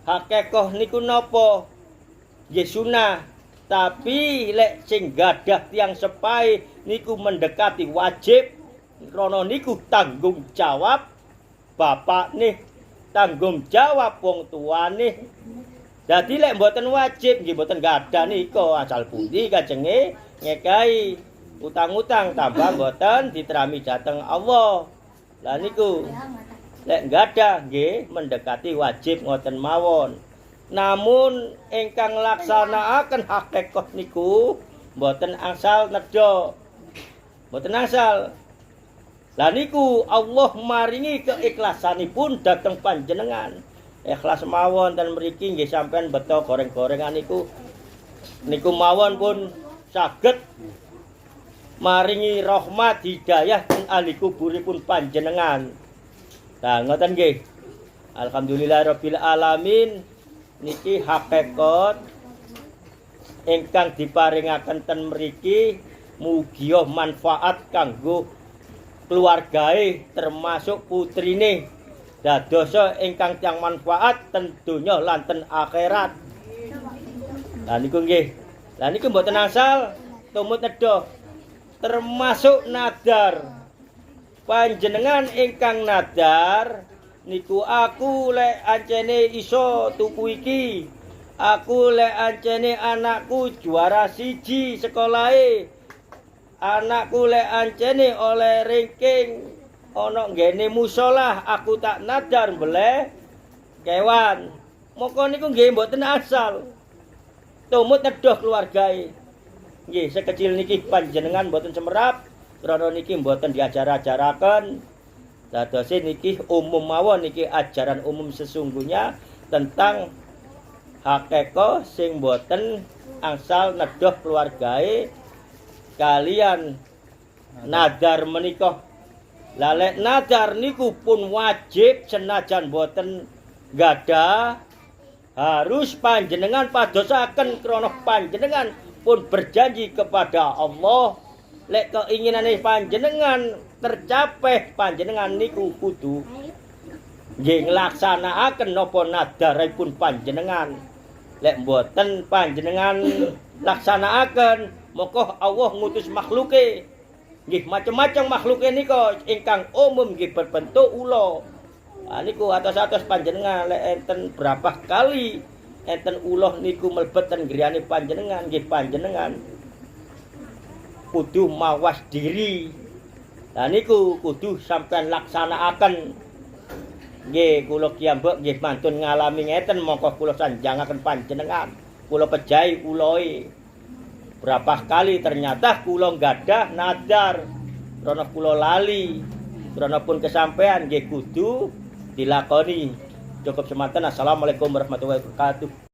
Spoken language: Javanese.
hakekah niku napa? Nggih sunah. Tapi lek sing gadah tiyang sepahe niku mendekati wajib, krana niku tanggung jawab bapakne, tanggung jawab wong tuane. Dadi lek mboten wajib nggih mboten gadah nika asal pundi kajenge ngekahi utang-utang tambah mboten diterami dhateng Allah. Lah niku lek gadah nggih mendekati wajib ngoten mawon. Namun ingkang laksanakaken hakekah niku mboten angsal nedha. Mboten angsal. Lah niku Allah maringi keikhlasanipun dhateng panjenengan. Ikhlas mawon ten mriki nggih sampean beto goreng-gorengan niku mawon pun saged maringi rahmat hidayah teng ahli kuburipun panjenengan. Nah ngoten nggih. Alhamdulillahirabbil alamin. Niki hakikat ingkang diparingaken ten mriki mugi manfaat kanggo keluargae termasuk putrine dadosa ingkang tiyang manfaat ten donya lan ten akhirat. Lah niku nggih. Lah niku mboten asal tumut nedha termasuk nadar. Panjenengan ingkang nadar niku aku lek ancene iso tuku iki, aku lek ancene anakku juara siji sekolahe, anakku lek ancene oleh ranking ana nggene musala, aku tak nadar mbeleh kewan. Moko niku nggih mboten asal tumut nedha keluargae. Nggih sekecil niki panjenengan mboten semerap krana niki mboten diajar-ajaraken. Dados niki umum mawon niki ajaran umum sesungguhnya tentang hakekah sing boten angsal nedha keluargae kalian nadar menika. Lah lek nadar niku pun wajib senajan boten gadah harus panjenengan padosaken krana panjenengan pun berjanji kepada Allah lek keinginane panjenengan tercapai panjenengan niku kudu nggih nglaksanakaken napa nadaripun panjenengan. Lek mboten panjenengan laksanakaken moko Allah ngutus makhluke nggih macam-macam makhluke nika ingkang umum nggih berbentuk ula. Nah, niku atos-atos panjenengan lek enten berapa kali enten ulah niku mlebet ten griyane panjenengan nggih panjenengan kudu mawas diri. Lah niku kudu sampean laksanakaken. Nggih kula kiyambak nggih mantun ngalami ngeten mongko kula sanjangaken panjenengan. Kula pejahi uloe. Berapa kali ternyata kula nggadah nadar krana kula lali. Krana pun kesampean nggih kudu dilakoni. Cukup semanten. Assalamualaikum warahmatullahi wabarakatuh.